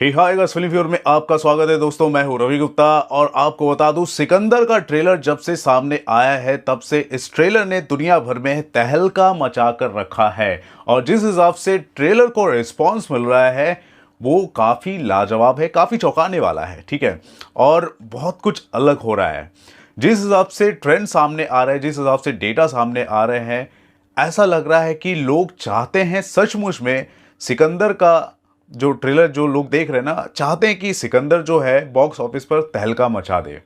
Hi guys, film viewer में आपका स्वागत है दोस्तों। मैं हूं रवि गुप्ता और आपको बता दूं, सिकंदर का ट्रेलर जब से सामने आया है तब से इस ट्रेलर ने दुनिया भर में तहलका मचा कर रखा है। और जिस हिसाब से ट्रेलर को रिस्पॉन्स मिल रहा है वो काफ़ी लाजवाब है, काफ़ी चौंकाने वाला है। ठीक है, और बहुत कुछ अलग हो रहा है। जिस हिसाब से ट्रेंड सामने आ रहे हैं, जिस हिसाब से डेटा सामने आ रहे हैं, ऐसा लग रहा है कि लोग चाहते हैं सचमुच में सिकंदर का जो ट्रेलर जो लोग देख रहे हैं ना, चाहते हैं कि सिकंदर जो है बॉक्स ऑफिस पर तहलका मचा दे।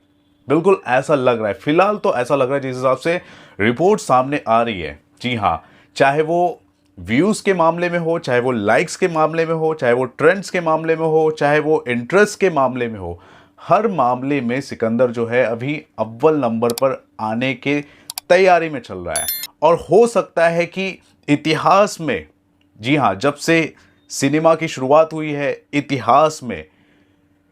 बिल्कुल ऐसा लग रहा है, फिलहाल तो ऐसा लग रहा है जिस हिसाब से रिपोर्ट सामने आ रही है। जी हाँ, चाहे वो व्यूज़ के मामले में हो, चाहे वो लाइक्स के मामले में हो, चाहे वो ट्रेंड्स के मामले में हो, चाहे वो इंटरेस्ट के मामले में हो, हर मामले में सिकंदर जो है अभी अव्वल नंबर पर आने के तैयारी में चल रहा है। और हो सकता है कि इतिहास में, जी हाँ, जब से सिनेमा की शुरुआत हुई है, इतिहास में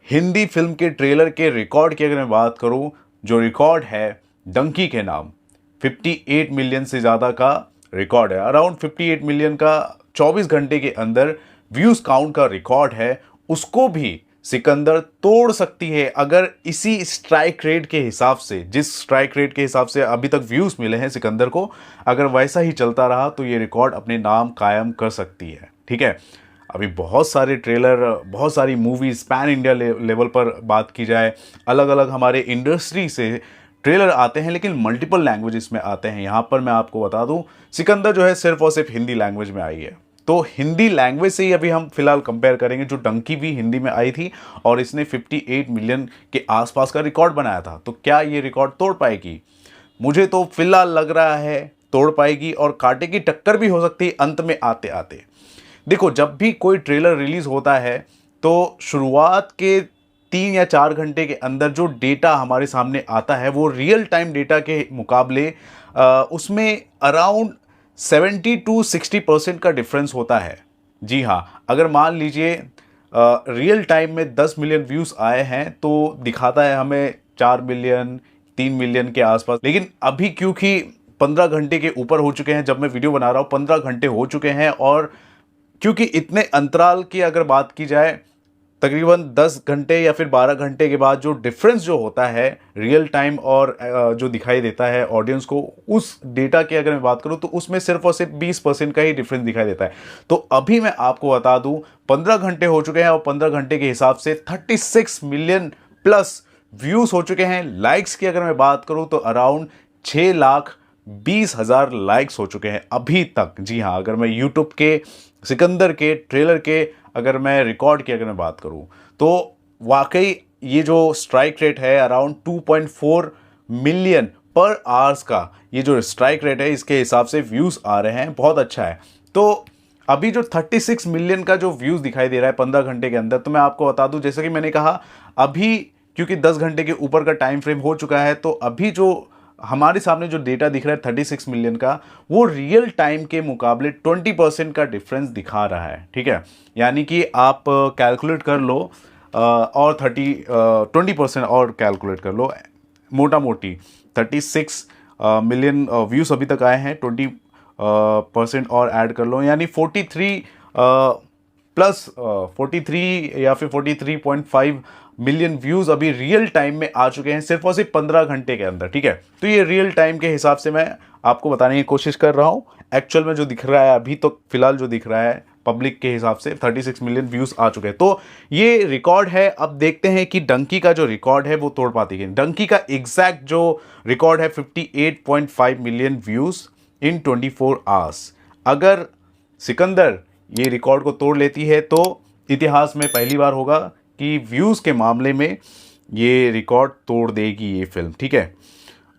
हिंदी फिल्म के ट्रेलर के रिकॉर्ड की अगर मैं बात करूं, जो रिकॉर्ड है डंकी के नाम, 58 मिलियन से ज़्यादा का रिकॉर्ड है। अराउंड 58 मिलियन का 24 घंटे के अंदर व्यूज़ काउंट का रिकॉर्ड है, उसको भी सिकंदर तोड़ सकती है अगर इसी स्ट्राइक रेट के हिसाब से, जिस स्ट्राइक रेट के हिसाब से अभी तक व्यूज़ मिले हैं सिकंदर को, अगर वैसा ही चलता रहा तो ये रिकॉर्ड अपने नाम कायम कर सकती है। ठीक है, अभी बहुत सारे ट्रेलर, बहुत सारी मूवीज़ पैन इंडिया लेवल पर बात की जाए, अलग अलग हमारे इंडस्ट्री से ट्रेलर आते हैं, लेकिन मल्टीपल लैंग्वेजेस में आते हैं। यहाँ पर मैं आपको बता दूँ, सिकंदर जो है सिर्फ और सिर्फ हिंदी लैंग्वेज में आई है। तो हिंदी लैंग्वेज से ही अभी हम फिलहाल कंपेयर करेंगे। जो डंकी भी हिंदी में आई थी और इसने 58 मिलियन के आसपास का रिकॉर्ड बनाया था, तो क्या ये रिकॉर्ड तोड़ पाएगी? मुझे तो फिलहाल लग रहा है तोड़ पाएगी, और कांटे की टक्कर भी हो सकती है अंत में आते आते। देखो, जब भी कोई ट्रेलर रिलीज होता है तो शुरुआत के 3 या 4 घंटे के अंदर जो डेटा हमारे सामने आता है वो रियल टाइम डेटा के मुकाबले उसमें अराउंड 70 टू 60% का डिफरेंस होता है। जी हाँ, अगर मान लीजिए रियल टाइम में 10 मिलियन व्यूज़ आए हैं तो दिखाता है हमें 4 मिलियन, 3 मिलियन के आसपास। लेकिन अभी क्योंकि 15 घंटे के ऊपर हो चुके हैं, जब मैं वीडियो बना रहा हूँ 15 घंटे हो चुके हैं, और क्योंकि इतने अंतराल की अगर बात की जाए, तकरीबन 10 घंटे या फिर 12 घंटे के बाद जो डिफरेंस जो होता है रियल टाइम और जो दिखाई देता है ऑडियंस को, उस डेटा की अगर मैं बात करूं तो उसमें सिर्फ और सिर्फ 20% का ही डिफरेंस दिखाई देता है। तो अभी मैं आपको बता दूं, 15 घंटे हो चुके हैं और 15 घंटे के हिसाब से 36 मिलियन प्लस व्यूज़ हो चुके हैं। लाइक्स की अगर मैं बात करूं तो अराउंड 6,20,000 लाइक्स हो चुके हैं अभी तक। जी हाँ, अगर मैं यूट्यूब के सिकंदर के ट्रेलर के अगर मैं रिकॉर्ड की अगर मैं बात करूं तो वाकई ये जो स्ट्राइक रेट है अराउंड 2.4 मिलियन पर आवर्स का, ये जो स्ट्राइक रेट है इसके हिसाब से व्यूज़ आ रहे हैं, बहुत अच्छा है। तो अभी जो 36 मिलियन का जो व्यूज़ दिखाई दे रहा है 15 घंटे के अंदर, तो मैं आपको बता दूं, जैसे कि मैंने कहा, अभी क्योंकि 10 घंटे के ऊपर का टाइम फ्रेम हो चुका है, तो अभी जो हमारे सामने जो डेटा दिख रहा है 36 मिलियन का, वो रियल टाइम के मुकाबले 20% का डिफरेंस दिखा रहा है। ठीक है, यानी कि आप कैलकुलेट कर लो, और 20% और कैलकुलेट कर लो, मोटा मोटी 36 मिलियन व्यूज़ अभी तक आए हैं, 20% और ऐड कर लो, यानी 43 प्लस 43 या फिर 43.5 मिलियन व्यूज़ अभी रियल टाइम में आ चुके हैं, सिर्फ और सिर्फ 15 घंटे के अंदर। ठीक है, तो ये रियल टाइम के हिसाब से मैं आपको बताने की कोशिश कर रहा हूँ। एक्चुअल में जो दिख रहा है अभी तो फिलहाल जो दिख रहा है पब्लिक के हिसाब से 36 मिलियन व्यूज़ आ चुके हैं, तो ये रिकॉर्ड है। अब देखते हैं कि डंकी का जो रिकॉर्ड है वो तोड़ पाती है। डंकी का एग्जैक्ट जो रिकॉर्ड है 58.5 मिलियन व्यूज़ इन 24 आवर्स। अगर सिकंदर ये रिकॉर्ड को तोड़ लेती है तो इतिहास में पहली बार होगा कि व्यूज़ के मामले में ये रिकॉर्ड तोड़ देगी ये फिल्म। ठीक है,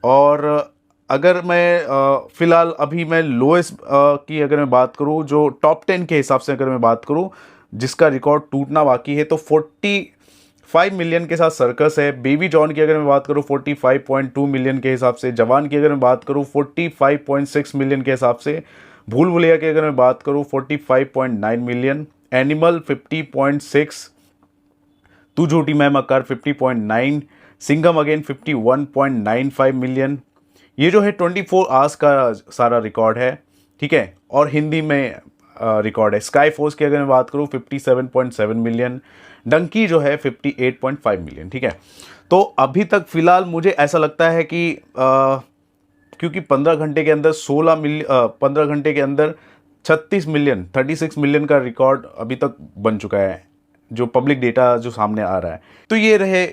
और अगर मैं फ़िलहाल अभी मैं लोएस्ट की अगर मैं बात करूँ, जो टॉप 10 के हिसाब से अगर मैं बात करूँ जिसका रिकॉर्ड टूटना बाकी है, तो 45 मिलियन के साथ सर्कस है। बेबी जॉन की अगर मैं बात करूँ 45.2 मिलियन के हिसाब से, जवान की अगर मैं बात करूँ 45.6 मिलियन के हिसाब से, भूल भुलैया की अगर मैं बात करूँ 45.9 मिलियन, एनिमल 50.6, तू झूठी मैं मक्कार 50.9, सिंघम अगेन 51.95 मिलियन। ये जो है 24 आवर्स का सारा रिकॉर्ड है। ठीक है, और हिंदी में रिकॉर्ड है। स्काई फोर्स की अगर मैं बात करूँ 57.7 मिलियन, डंकी जो है 58.5 मिलियन, ठीक है। तो अभी तक फिलहाल मुझे ऐसा लगता है कि क्योंकि 15 घंटे के अंदर 15 घंटे के अंदर 36 मिलियन का रिकॉर्ड अभी तक बन चुका है, जो पब्लिक डेटा जो सामने आ रहा है। तो ये रहे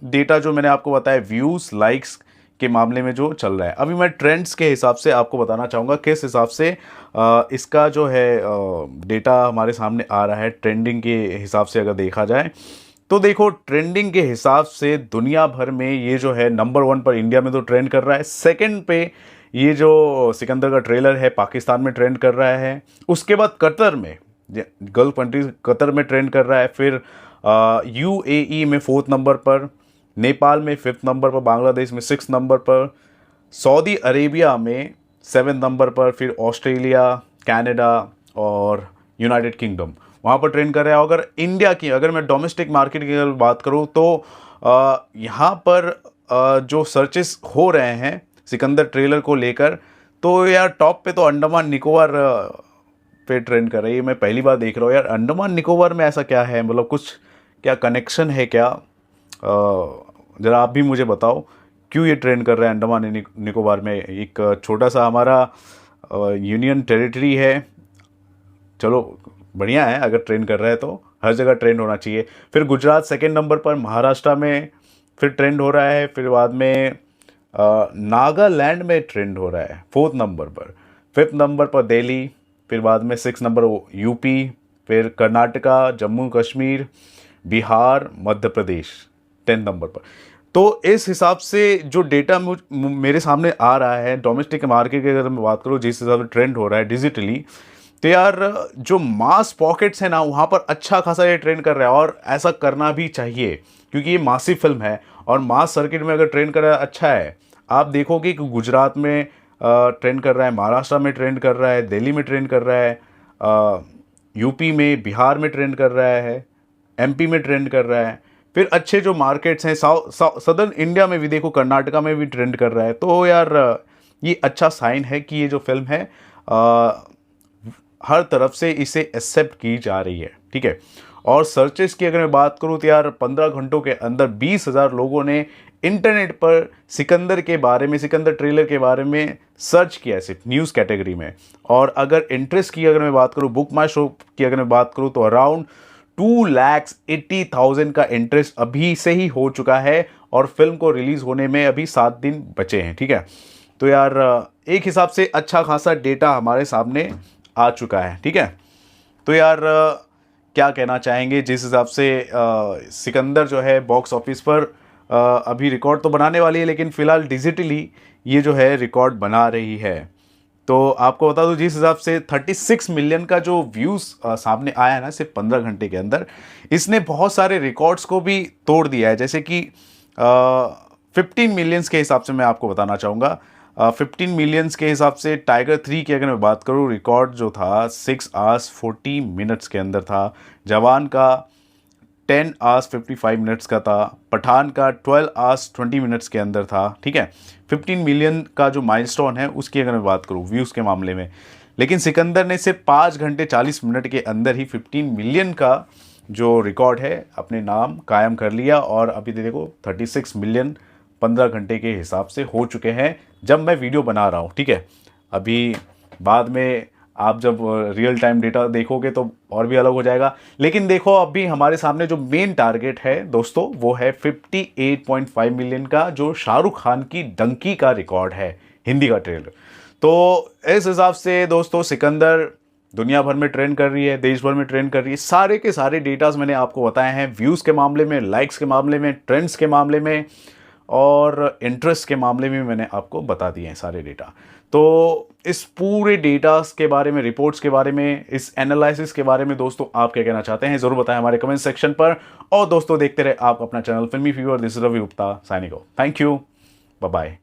डेटा जो मैंने आपको बताया व्यूज़ लाइक्स के मामले में जो चल रहा है। अभी मैं ट्रेंड्स के हिसाब से आपको बताना चाहूँगा किस हिसाब से इसका जो है डेटा हमारे सामने आ रहा है। ट्रेंडिंग के हिसाब से अगर देखा जाए तो देखो, ट्रेंडिंग के हिसाब से दुनिया भर में ये जो है नंबर 1 पर इंडिया में तो ट्रेंड कर रहा है। सेकंड पे ये जो सिकंदर का ट्रेलर है पाकिस्तान में ट्रेंड कर रहा है। उसके बाद कतर में, गल्फ कंट्रीज कतर में ट्रेंड कर रहा है। फिर यूएई में 4th नंबर पर, नेपाल में 5th नंबर पर, बांग्लादेश में 6th नंबर पर, सऊदी अरेबिया में 7th नंबर पर, फिर ऑस्ट्रेलिया, कनाडा और यूनाइटेड किंगडम वहाँ पर ट्रेंड कर रहा है। अगर इंडिया की, अगर मैं डोमेस्टिक मार्केट की अगर बात करूँ तो यहाँ पर जो सर्चेस हो रहे हैं सिकंदर ट्रेलर को लेकर, तो यार टॉप पे तो अंडमान निकोबार पे ट्रेंड कर रही है। मैं पहली बार देख रहा हूँ यार, अंडमान निकोबार में ऐसा क्या है, मतलब कुछ क्या कनेक्शन है क्या? ज़रा आप भी मुझे बताओ क्यों ये ट्रेंड कर रहा है अंडमान निकोबार में। एक छोटा सा हमारा यूनियन टेरिटरी है, चलो बढ़िया है, अगर ट्रेंड कर रहा है तो हर जगह ट्रेंड होना चाहिए। फिर गुजरात 2nd नंबर पर, महाराष्ट्र में फिर ट्रेंड हो रहा है। फिर बाद में नागालैंड में ट्रेंड हो रहा है 4th नंबर पर। 5th नंबर पर दिल्ली, फिर बाद में 6th नंबर यूपी, फिर कर्नाटका, जम्मू कश्मीर, बिहार, मध्य प्रदेश 10th नंबर पर। तो इस हिसाब से जो डेटा मेरे सामने आ रहा है डोमेस्टिक मार्केट की अगर मैं बात करूँ, जिस हिसाब से ट्रेंड हो रहा है डिजिटली, तो यार जो मास पॉकेट्स है ना वहाँ पर अच्छा खासा ये ट्रेंड कर रहा है। और ऐसा करना भी चाहिए क्योंकि ये मासिव फिल्म है और मास सर्किट में अगर ट्रेंड कर रहा है अच्छा है। आप देखोगे कि गुजरात में ट्रेंड कर रहा है, महाराष्ट्र में ट्रेंड कर रहा है, दिल्ली में ट्रेंड कर रहा है, यूपी में, बिहार में ट्रेंड कर रहा है, एमपी में ट्रेंड कर रहा है। फिर अच्छे जो मार्केट्स हैं सदर्न इंडिया में भी देखो, कर्नाटका में भी ट्रेंड कर रहा है। तो यार ये अच्छा साइन है कि ये जो फिल्म है हर तरफ से इसे एक्सेप्ट की जा रही है, ठीक है। और सर्चेस की अगर मैं बात करूँ तो यार 15 घंटों के अंदर 20,000 लोगों ने इंटरनेट पर सिकंदर के बारे में, सिकंदर ट्रेलर के बारे में सर्च किया है सिर्फ न्यूज़ कैटेगरी में। और अगर इंटरेस्ट की अगर मैं बात करूँ, बुक माई शो की अगर मैं बात करूँ, तो अराउंड 2,80,000 का इंटरेस्ट अभी से ही हो चुका है और फिल्म को रिलीज़ होने में अभी 7 दिन बचे हैं, ठीक है। तो यार एक हिसाब से अच्छा खासा डेटा हमारे सामने आ चुका है, ठीक है। तो यार क्या कहना चाहेंगे जिस हिसाब से सिकंदर जो है बॉक्स ऑफिस पर अभी रिकॉर्ड तो बनाने वाली है, लेकिन फ़िलहाल डिजिटली ये जो है रिकॉर्ड बना रही है। तो आपको बता दूं जिस हिसाब से 36 मिलियन का जो व्यूज़ सामने आया है ना सिर्फ 15 घंटे के अंदर, इसने बहुत सारे रिकॉर्ड्स को भी तोड़ दिया है। जैसे कि 15 मिलियंस के हिसाब से मैं आपको बताना चाहूँगा, 15 मिलियंस के हिसाब से टाइगर 3 की अगर मैं बात करूँ, रिकॉर्ड जो था 6 आवर्स 40 मिनट्स के अंदर था। जवान का 10 आवर्स 55 मिनट्स का था। पठान का 12 आवर्स 20 मिनट्स के अंदर था, ठीक है। 15 मिलियन का जो माइलस्टोन है उसकी अगर मैं बात करूँ व्यूज़ के मामले में, लेकिन सिकंदर ने सिर्फ 5 घंटे 40 मिनट के अंदर ही 15 मिलियन का जो रिकॉर्ड है अपने नाम कायम कर लिया। और अभी देखो 36 मिलियन 15 घंटे के हिसाब से हो चुके हैं जब मैं वीडियो बना रहा हूँ, ठीक है। अभी बाद में आप जब रियल टाइम डेटा देखोगे तो और भी अलग हो जाएगा। लेकिन देखो अभी हमारे सामने जो मेन टारगेट है दोस्तों वो है 58.5 मिलियन का, जो शाहरुख खान की डंकी का रिकॉर्ड है हिंदी का ट्रेलर। तो इस हिसाब से दोस्तों सिकंदर दुनिया भर में ट्रेंड कर रही है, देश भर में ट्रेंड कर रही है। सारे के सारे डेटाज मैंने आपको बताए हैं, व्यूज़ के मामले में, लाइक्स के मामले में, ट्रेंड्स के मामले में और इंटरेस्ट के मामले में मैंने आपको बता दिए हैं सारे डेटा। तो इस पूरे डेटास के बारे में, रिपोर्ट्स के बारे में, इस एनालिसिस के बारे में दोस्तों आप क्या कहना चाहते हैं ज़रूर बताएं हमारे कमेंट सेक्शन पर। और दोस्तों देखते रहे आप अपना channel Filmy fever. This is Ravi Gupta signing off. Thank you, bye bye.